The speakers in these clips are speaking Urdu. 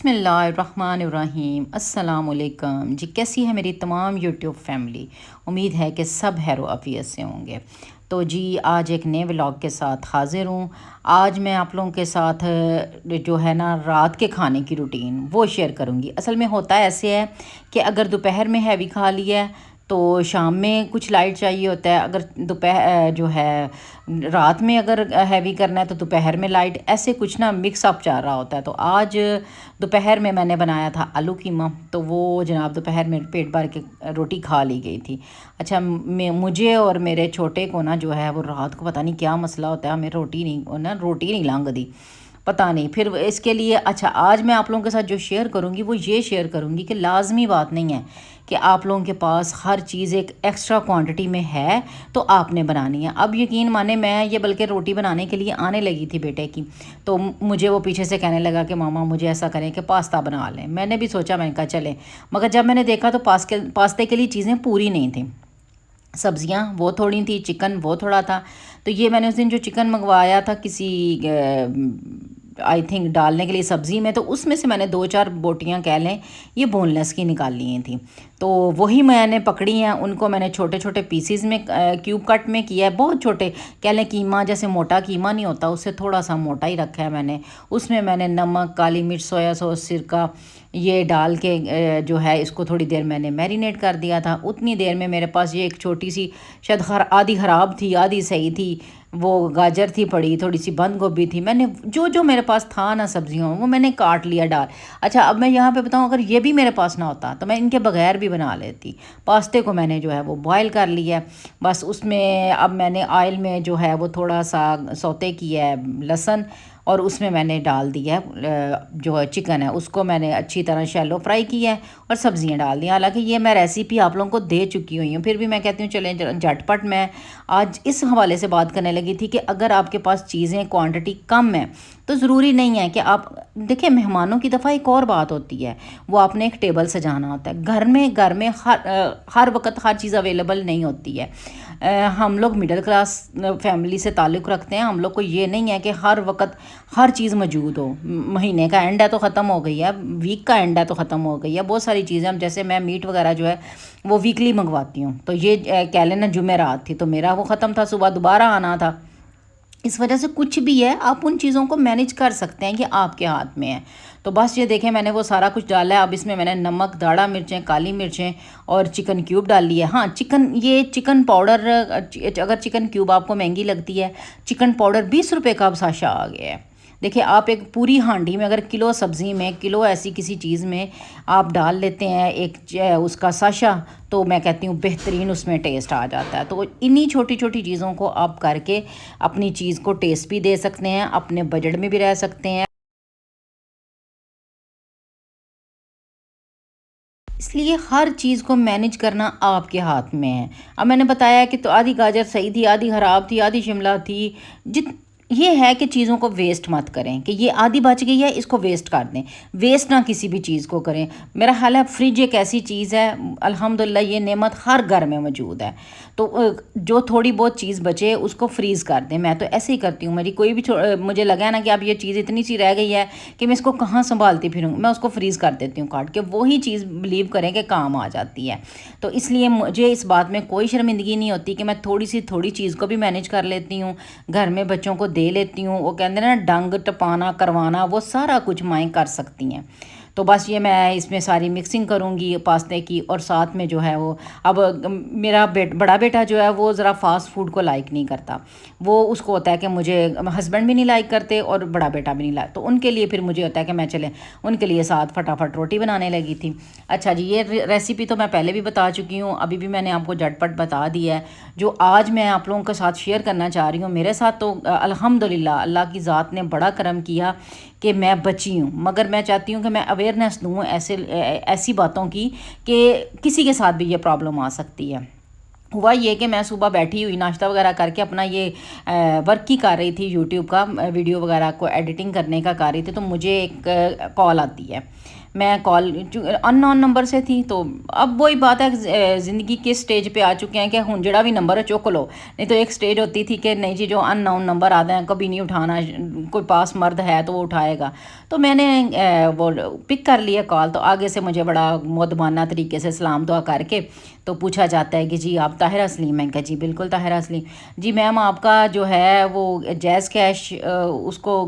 بسم اللہ الرحمن الرحیم۔ السلام علیکم جی، کیسی ہے میری تمام یوٹیوب فیملی؟ امید ہے کہ سب خیر و عافیت سے ہوں گے۔ تو جی آج ایک نئے ولاگ کے ساتھ حاضر ہوں۔ آج میں آپ لوگوں کے ساتھ جو ہے نا رات کے کھانے کی روٹین وہ شیئر کروں گی۔ اصل میں ہوتا ایسے ہے کہ اگر دوپہر میں ہیوی کھا لیا ہے تو شام میں کچھ لائٹ چاہیے ہوتا ہے، اگر دوپہر جو ہے رات میں اگر ہیوی کرنا ہے تو دوپہر میں لائٹ، ایسے کچھ نا مکس اپ چل رہا ہوتا ہے۔ تو آج دوپہر میں نے بنایا تھا آلو قیمہ، تو وہ جناب دوپہر میں پیٹ بھر کے روٹی کھا لی گئی تھی۔ اچھا مجھے اور میرے چھوٹے کو نا جو ہے وہ رات کو پتہ نہیں کیا مسئلہ ہوتا ہے، ہمیں روٹی نہیں لنگ دی، پتہ نہیں پھر اس کے لیے۔ اچھا آج میں آپ لوگوں کے ساتھ جو شیئر کروں گی وہ یہ شیئر کروں گی کہ لازمی بات نہیں ہے کہ آپ لوگوں کے پاس ہر چیز ایک ایکسٹرا کوانٹٹی میں ہے تو آپ نے بنانی ہے۔ اب یقین مانے میں یہ بلکہ روٹی بنانے کے لیے آنے لگی تھی بیٹے کی، تو مجھے وہ پیچھے سے کہنے لگا کہ ماما مجھے ایسا کریں کہ پاستا بنا لیں۔ میں نے بھی سوچا، میں نے کہا چلیں، مگر جب میں نے دیکھا تو پاستے کے لیے چیزیں پوری نہیں تھیں، سبزیاں وہ تھوڑی تھی، چکن وہ تھوڑا تھا۔ تو یہ میں نے اس دن جو چکن منگوایا تھا کسی آئی تھنک ڈالنے کے لیے سبزی میں، تو اس میں سے میں نے 2-4 بوٹیاں کہہ لیں یہ بون لیس کی نکال لی تھیں، تو وہی میں نے پکڑی ہیں، ان کو میں نے چھوٹے چھوٹے پیسز میں کیوب کٹ میں کیا ہے، بہت چھوٹے کہہ لیں، قیمہ جیسے موٹا قیمہ نہیں ہوتا اس سے تھوڑا سا موٹا ہی رکھا ہے میں نے۔ اس میں میں نے نمک، کالی مرچ، سویا سوس، سرکہ یہ ڈال کے جو ہے اس کو تھوڑی دیر میں نے میرینیٹ کر دیا تھا۔ اتنی دیر میں میرے پاس یہ ایک چھوٹی سی، شاید آدھی خراب تھی آدھی صحیح تھی، وہ گاجر تھی پڑی، تھوڑی سی بند گوبھی تھی، میں نے جو میرے پاس تھا نا سبزیوں وہ میں نے کاٹ لیا ڈال۔ اچھا اب میں یہاں پہ بتاؤں، اگر یہ بھی میرے پاس نہ ہوتا تو میں ان کے بغیر بھی بنا لیتی۔ پاستے کو میں نے جو ہے وہ بوائل کر لیا ہے، بس اس میں اب میں نے آئل میں جو ہے وہ تھوڑا سا سوتے کیا ہے لہسن، اور اس میں میں نے ڈال دیا جو چکن ہے اس کو میں نے اچھی طرح شیلو فرائی کیا ہے اور سبزیاں ڈال دیں۔ حالانکہ یہ میں ریسیپی آپ لوگوں کو دے چکی ہوئی ہوں، پھر بھی میں کہتی ہوں چلیں جھٹ پٹ میں آج اس حوالے سے بات کرنے لگی تھی کہ اگر آپ کے پاس چیزیں کوانٹٹی کم ہے تو ضروری نہیں ہے کہ آپ دیکھیں، مہمانوں کی دفعہ ایک اور بات ہوتی ہے، وہ آپ نے ایک ٹیبل سجانا ہوتا ہے۔ گھر میں ہر وقت ہر چیز اویلیبل نہیں ہوتی ہے۔ ہم لوگ مڈل کلاس فیملی سے تعلق رکھتے ہیں، ہم لوگ کو یہ نہیں ہے کہ ہر وقت ہر چیز موجود ہو۔ مہینے کا اینڈ ہے تو ختم ہو گئی ہے، ویک کا اینڈ ہے تو ختم ہو گئی ہے، بہت ساری چیزیں ہم جیسے میں میٹ وغیرہ جو ہے وہ ویکلی منگواتی ہوں، تو یہ کہہ لینا جمعرات تھی تو میرا وہ ختم تھا، صبح دوبارہ آنا تھا۔ اس وجہ سے کچھ بھی ہے آپ ان چیزوں کو مینیج کر سکتے ہیں، یہ آپ کے ہاتھ میں ہے۔ تو بس یہ دیکھیں میں نے وہ سارا کچھ ڈالا ہے، اب اس میں میں نے نمک، داڑھا مرچیں، کالی مرچیں اور چکن کیوب ڈال لی ہے۔ ہاں یہ چکن پاؤڈر، اگر چکن کیوب آپ کو مہنگی لگتی ہے، چکن پاؤڈر 20 روپے کا اب ساشا آ گیا ہے۔ دیکھیں آپ ایک پوری ہانڈی میں اگر کلو سبزی میں، کلو ایسی کسی چیز میں آپ ڈال لیتے ہیں ایک اس کا ساشا، تو میں کہتی ہوں بہترین اس میں ٹیسٹ آ جاتا ہے۔ تو انہی چھوٹی چھوٹی چیزوں کو آپ کر کے اپنی چیز کو ٹیسٹ بھی دے سکتے ہیں، اپنے بجٹ میں بھی رہ سکتے ہیں۔ اس لیے ہر چیز کو مینیج کرنا آپ کے ہاتھ میں ہے۔ اب میں نے بتایا کہ تو آدھی گاجر صحیح تھی، آدھی خراب تھی، آدھی شملہ تھی، یہ ہے کہ چیزوں کو ویسٹ مت کریں کہ یہ آدھی بچ گئی ہے اس کو ویسٹ کر دیں، ویسٹ نہ کسی بھی چیز کو کریں۔ میرا خیال ہے فریج ایک ایسی چیز ہے، الحمدللہ یہ نعمت ہر گھر میں موجود ہے، تو جو تھوڑی بہت چیز بچے اس کو فریز کر دیں۔ میں تو ایسے ہی کرتی ہوں، میری کوئی بھی مجھے لگا ہے نا کہ اب یہ چیز اتنی سی رہ گئی ہے کہ میں اس کو کہاں سنبھالتی پھروں، میں اس کو فریز کر دیتی ہوں کاٹ کے، وہی چیز بلیو کریں کہ کام آ جاتی ہے۔ تو اس لیے مجھے اس بات میں کوئی شرمندگی نہیں ہوتی کہ میں تھوڑی چیز کو بھی مینیج کر لیتی ہوں، گھر میں بچوں کو دے لیتی ہوں۔ وہ کہتے ہیں نا ڈنگ ٹپانا کروانا، وہ سارا کچھ مائیں کر سکتی ہیں۔ تو بس یہ میں اس میں ساری مکسنگ کروں گی پاستے کی، اور ساتھ میں جو ہے وہ اب میرا بڑا بیٹا جو ہے وہ ذرا فاسٹ فوڈ کو لائک نہیں کرتا، وہ اس کو ہوتا ہے کہ مجھے ہسبینڈ بھی نہیں لائک کرتے اور بڑا بیٹا بھی نہیں لائک، تو ان کے لیے پھر مجھے ہوتا ہے کہ میں چلے ان کے لیے ساتھ فٹافٹ روٹی بنانے لگی تھی۔ اچھا جی، یہ ریسیپی تو میں پہلے بھی بتا چکی ہوں، ابھی بھی میں نے آپ کو جھٹ پٹ بتا دیا ہے۔ جو آج میں آپ لوگوں کے ساتھ شیئر کرنا چاہ رہی ہوں، میرے ساتھ تو الحمدللہ اللہ کی ذات نے بڑا کرم کیا کہ میں بچی ہوں، مگر میں چاہتی ہوں کہ میں اویئرنیس دوں ایسی باتوں کی کہ کسی کے ساتھ بھی یہ پرابلم آ سکتی ہے۔ ہوا یہ کہ میں صبح بیٹھی ہوئی ناشتہ وغیرہ کر کے اپنا یہ ورک ہی کر رہی تھی، یوٹیوب کا ویڈیو وغیرہ کو ایڈیٹنگ کرنے کا کر رہی تھی، تو مجھے ایک کال آتی ہے۔ میں کال ان نون نمبر سے تھی، تو اب وہی بات ہے، زندگی کے سٹیج پہ آ چکے ہیں کہ ہن جڑا بھی نمبر ہے چک لو، نہیں تو ایک سٹیج ہوتی تھی کہ نہیں جی جو ان نون نمبر آتے ہیں کبھی نہیں اٹھانا، کوئی پاس مرد ہے تو وہ اٹھائے گا. تو میں نے وہ پک کر لیا کال، تو آگے سے مجھے بڑا مودبانہ طریقے سے سلام دعا کر کے تو پوچھا جاتا ہے کہ جی آپ طاہرہ سلیم ہیں؟ کہ جی بالکل طاہرہ سلیم. جی میم آپ کا جو ہے وہ جیز کیش اس کو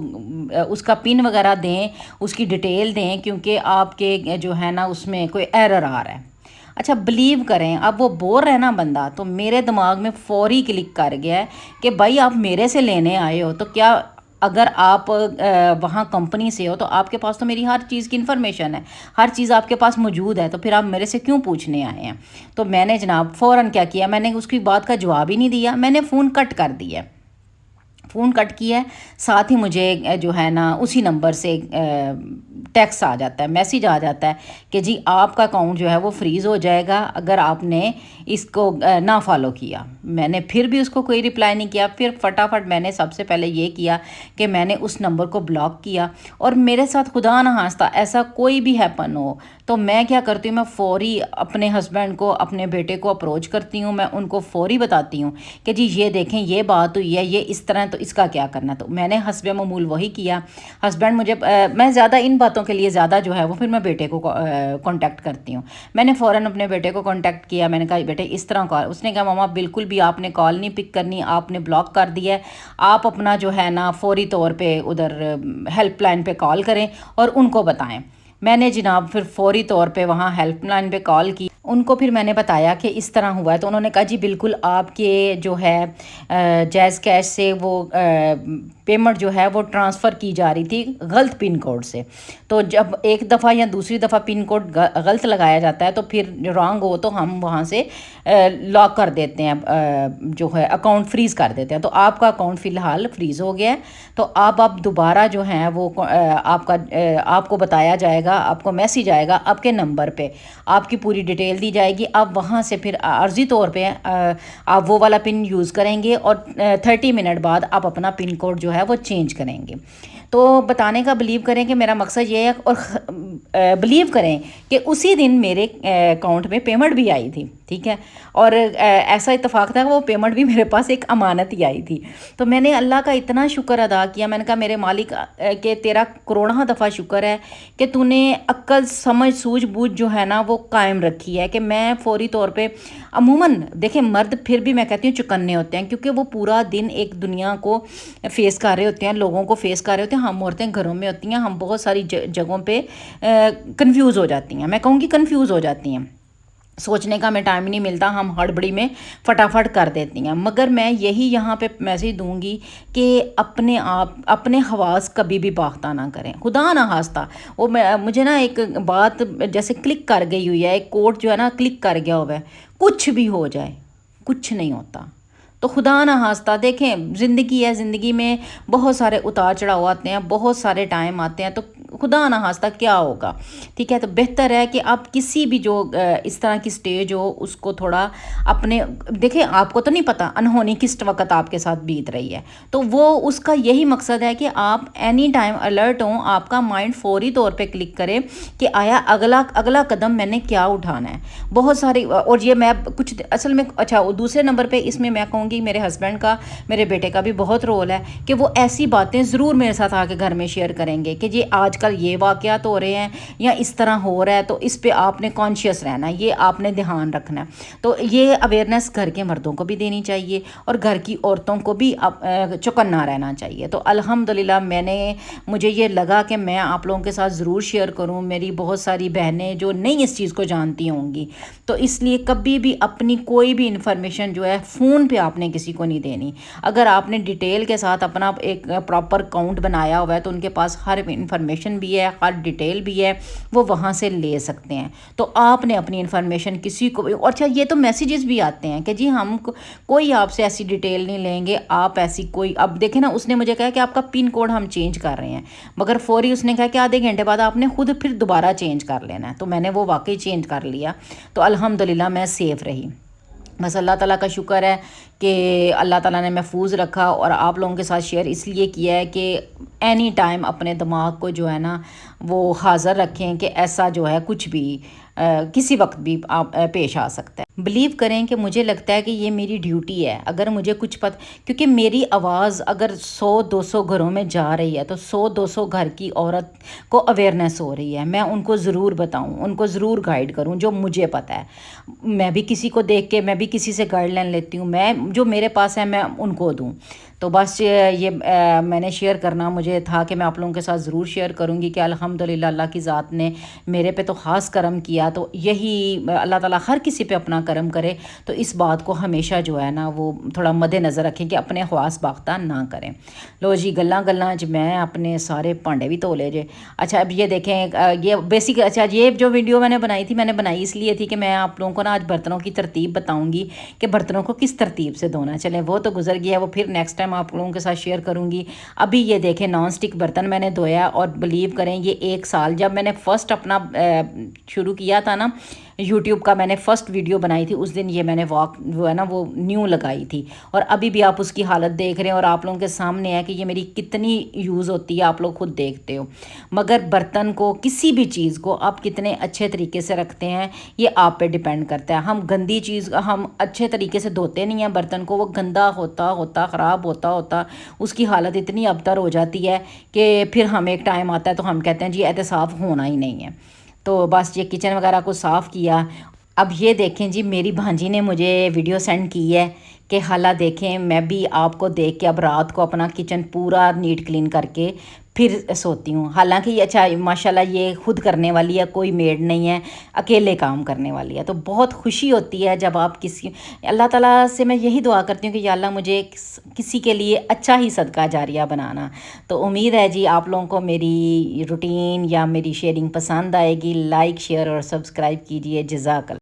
اس کا پن وغیرہ دیں، اس کی ڈیٹیل دیں، کیونکہ آپ کے جو ہے نا اس میں کوئی ایرر آ رہا ہے. اچھا بلیو کریں، اب وہ بول رہا ہے نا بندہ، تو میرے دماغ میں فوری کلک کر گیا ہے کہ بھائی آپ میرے سے لینے آئے ہو تو کیا، اگر آپ وہاں کمپنی سے ہو تو آپ کے پاس تو میری ہر چیز کی انفارمیشن ہے، ہر چیز آپ کے پاس موجود ہے، تو پھر آپ میرے سے کیوں پوچھنے آئے ہیں؟ تو میں نے جناب فوراً کیا کیا، میں نے اس کی بات کا جواب ہی نہیں دیا، میں نے فون کٹ کر دیا. فون کٹ کیا ہے، ساتھ ہی مجھے جو ہے نا اسی نمبر سے ٹیکس آ جاتا ہے، میسیج آ جاتا ہے کہ جی آپ کا اکاؤنٹ جو ہے وہ فریز ہو جائے گا اگر آپ نے اس کو نہ فالو کیا. میں نے پھر بھی اس کو کوئی رپلائی نہیں کیا. پھر فٹافٹ میں نے سب سے پہلے یہ کیا کہ میں نے اس نمبر کو بلاک کیا. اور میرے ساتھ خدا نہ خواستہ ایسا کوئی بھی ہیپن ہو تو میں کیا کرتی ہوں، میں فوری اپنے ہسبینڈ کو، اپنے بیٹے کو اپروچ کرتی ہوں، میں ان کو فوری بتاتی ہوں کہ جی یہ دیکھیں یہ بات ہوئی ہے، یہ اس طرح، تو اس کا کیا کرنا. تو میں نے حسب معمول وہی کیا. ہسبینڈ مجھے میں زیادہ ان باتوں کے لیے زیادہ جو ہے وہ پھر میں بیٹے کو کانٹیکٹ کرتی ہوں. میں نے فوراً اپنے بیٹے کو کانٹیکٹ کیا، میں نے کہا بیٹے اس طرح کال. اس نے کہا ماما بالکل بھی آپ نے کال نہیں پک کرنی، آپ نے بلاک کر دیا ہے، آپ اپنا جو ہے نا فوری طور پہ ادھر ہیلپ لائن پہ کال کریں اور ان کو بتائیں. میں نے جناب پھر فوری طور پہ وہاں ہیلپ لائن پہ کال کی، ان کو پھر میں نے بتایا کہ اس طرح ہوا ہے. تو انہوں نے کہا جی بالکل آپ کے جو ہے جیز کیش سے وہ پیمنٹ جو ہے وہ ٹرانسفر کی جا رہی تھی غلط پن کوڈ سے. تو جب ایک دفعہ یا دوسری دفعہ پن کوڈ غلط لگایا جاتا ہے تو پھر رانگ ہو تو ہم وہاں سے لاک کر دیتے ہیں، جو ہے اکاؤنٹ فریز کر دیتے ہیں. تو آپ کا اکاؤنٹ فی الحال فریز ہو گیا ہے، تو آپ دوبارہ جو ہیں وہ آپ کو بتایا جائے گا، آپ کو میسیج آئے گا آپ کے نمبر پہ، آپ کی پوری ڈیٹیل دی جائے گی. آپ وہاں سے پھر عارضی طور پہ آپ وہ والا پن یوز کریں گے اور 30 منٹ بعد آپ اپنا پن کوڈ جو ہے وہ چینج کریں گے. تو بتانے کا بلیو کریں کہ میرا مقصد یہ ہے، اور بلیو کریں کہ اسی دن میرے اکاؤنٹ میں پیمنٹ بھی آئی تھی، ٹھیک ہے. اور ایسا اتفاق تھا کہ وہ پیمنٹ بھی میرے پاس ایک امانت ہی آئی تھی. تو میں نے اللہ کا اتنا شکر ادا کیا، میں نے کہا میرے مالک کہ تیرا کروڑہ دفعہ شکر ہے کہ تو نے عقل سمجھ سوجھ بوجھ جو ہے نا وہ قائم رکھی ہے. کہ میں فوری طور پہ، عموماً دیکھیں مرد پھر بھی میں کہتی ہوں چکنے ہوتے ہیں، کیونکہ وہ پورا دن ایک دنیا کو فیس کر رہے ہوتے ہیں، لوگوں کو فیس کر رہے ہوتے ہیں. ہم عورتیں گھروں میں ہوتی ہیں، ہم بہت ساری جگہوں پہ کنفیوز ہو جاتی ہیں، میں کہوں گی کنفیوز ہو جاتی ہیں، سوچنے کا ہمیں ٹائم نہیں ملتا، ہم ہڑبڑی میں فٹافٹ کر دیتی ہیں. مگر میں یہی یہاں پہ میسیج دوں گی کہ اپنے آپ اپنے حواس کبھی بھی باختہ نہ کریں، خدا نہ خواستہ. وہ مجھے نا ایک بات جیسے کلک کر گئی ہوئی ہے، ایک کوڈ جو ہے نا کلک کر گیا ہوا ہے، کچھ بھی ہو جائے کچھ نہیں ہوتا. تو خدا نہ خواستہ دیکھیں زندگی ہے، زندگی میں بہت سارے اتار چڑھاؤ آتے ہیں، بہت سارے ٹائم آتے ہیں، تو خدا نہ خواستہ کیا ہوگا، ٹھیک ہے. تو بہتر ہے کہ آپ کسی بھی جو اس طرح کی سٹیج ہو اس کو تھوڑا اپنے، دیکھیں آپ کو تو نہیں پتہ انہونی کس وقت آپ کے ساتھ بیت رہی ہے، تو وہ اس کا یہی مقصد ہے کہ آپ اینی ٹائم الرٹ ہوں، آپ کا مائنڈ فوری طور پہ کلک کرے کہ آیا اگلا قدم میں نے کیا اٹھانا ہے. بہت ساری، اور یہ میں کچھ اصل میں اچھا دوسرے نمبر پہ اس میں کہوں گی میرے ہسبینڈ کا، میرے بیٹے کا بھی بہت رول ہے کہ وہ ایسی باتیں ضرور میرے ساتھ آ کے گھر میں شیئر کریں گے کہ جی آج کل یہ واقعات ہو رہے ہیں یا اس طرح ہو رہا ہے، تو اس پہ آپ نے کانشیس رہنا ہے، یہ آپ نے دھیان رکھنا ہے. تو یہ اویئرنیس گھر کے مردوں کو بھی دینی چاہیے اور گھر کی عورتوں کو بھی چوکنا رہنا چاہیے. تو الحمدللہ مجھے یہ لگا کہ میں آپ لوگوں کے ساتھ ضرور شیئر کروں. میری بہت ساری بہنیں جو نہیں اس چیز کو جانتی ہوں گی، تو اس لیے کبھی بھی اپنی کوئی بھی انفارمیشن جو ہے فون پہ آپ نے کسی کو نہیں دینی. اگر آپ نے ڈیٹیل کے ساتھ اپنا ایک پراپر اکاؤنٹ بنایا ہوا ہے تو ان کے پاس ہر انفارمیشن بھی ہے، ہر ڈیٹیل بھی ہے، وہ وہاں سے لے سکتے ہیں. تو آپ نے اپنی انفارمیشن کسی کو بھی، اور اچھا یہ تو میسیجز بھی آتے ہیں کہ جی ہم کوئی آپ سے ایسی ڈیٹیل نہیں لیں گے، آپ ایسی کوئی، اب دیکھیں نا اس نے مجھے کہا کہ آپ کا پن کوڈ ہم چینج کر رہے ہیں، مگر فوری اس نے کہا کہ آدھے گھنٹے بعد آپ نے خود پھر دوبارہ چینج کر لینا ہے. تو میں نے وہ واقعی چینج کر لیا، تو الحمدللہ میں سیف رہی. بس اللہ تعالیٰ کا شکر ہے کہ اللہ تعالیٰ نے محفوظ رکھا اور آپ لوگوں کے ساتھ شیئر اس لیے کیا ہے کہ اینی ٹائم اپنے دماغ کو جو ہے نا وہ حاضر رکھیں کہ ایسا جو ہے کچھ بھی کسی وقت بھی آپ پیش آ سکتا ہے۔ بلیو کریں کہ مجھے لگتا ہے کہ یہ میری ڈیوٹی ہے، اگر مجھے کچھ کیونکہ میری آواز اگر 100-200 گھروں میں جا رہی ہے تو 100-200 گھر کی عورت کو اویئرنیس ہو رہی ہے، میں ان کو ضرور بتاؤں، ان کو ضرور گائیڈ کروں جو مجھے پتہ ہے۔ میں بھی کسی کو دیکھ کے میں بھی کسی سے گائیڈ لائن لیتی ہوں، میں جو میرے پاس ہے میں ان کو دوں۔ تو بس یہ میں نے شیئر کرنا مجھے تھا کہ میں آپ لوگوں کے ساتھ ضرور شیئر کروں گی کہ الحمدللہ اللہ کی ذات نے میرے پہ تو خاص کرم کیا، تو یہی اللہ تعالیٰ ہر کسی پہ اپنا کرم کرے، تو اس بات کو ہمیشہ جو ہے نا وہ تھوڑا مد نظر رکھیں کہ اپنے خواص باختہ نہ کریں۔ لو جی گلاں میں اپنے سارے پانڈے بھی تولے جے۔ اچھا اب یہ دیکھیں یہ بیسک، اچھا یہ جو ویڈیو میں نے بنائی تھی، میں نے بنائی اس لیے تھی کہ میں آپ لوگوں کو نا آج برتنوں کی ترتیب بتاؤں گی کہ برتنوں کو کس ترتیب سے دھونا۔ چلیں وہ تو گزر گیا، وہ پھر نیکسٹ ٹائم آپ لوگوں کے ساتھ شیئر کروں گی۔ ابھی یہ دیکھیں نان سٹک برتن میں نے دھویا، اور بلیو کریں یہ 1 سال جب میں نے فرسٹ اپنا شروع کیا تھا نا یوٹیوب کا، میں نے فرسٹ ویڈیو بنائی تھی، اس دن یہ میں نے جو ہے نا وہ نیو لگائی تھی، اور ابھی بھی آپ اس کی حالت دیکھ رہے ہیں، اور آپ لوگوں کے سامنے ہے کہ یہ میری کتنی یوز ہوتی ہے، آپ لوگ خود دیکھتے ہو۔ مگر برتن کو، کسی بھی چیز کو آپ کتنے اچھے طریقے سے رکھتے ہیں یہ آپ پہ ڈیپینڈ کرتا ہے۔ ہم گندی چیز ہم اچھے طریقے سے دھوتے نہیں ہیں برتن کو، وہ گندا ہوتا خراب ہوتا اس کی حالت اتنی ابتر ہو جاتی ہے کہ پھر ہم ایک ٹائم آتا ہے تو ہم کہتے ہیں جی ایسے صاف ہونا ہی نہیں ہے۔ تو بس یہ کچن وغیرہ کو صاف کیا۔ اب یہ دیکھیں جی میری بھانجی نے مجھے ویڈیو سینڈ کی ہے کہ خالہ دیکھیں میں بھی آپ کو دیکھ کے اب رات کو اپنا کچن پورا نیٹ کلین کر کے پھر سوتی ہوں۔ حالانکہ یہ اچھا ماشاءاللہ یہ خود کرنے والی ہے، کوئی میڈ نہیں ہے، اکیلے کام کرنے والی ہے، تو بہت خوشی ہوتی ہے جب آپ اللہ تعالیٰ سے میں یہی دعا کرتی ہوں کہ یا اللہ مجھے کسی کے لیے اچھا ہی صدقہ جاریہ بنانا۔ تو امید ہے جی آپ لوگوں کو میری روٹین یا میری شیئرنگ پسند آئے گی۔ لائک، شیئر اور سبسکرائب کیجئے۔ جزاک اللہ۔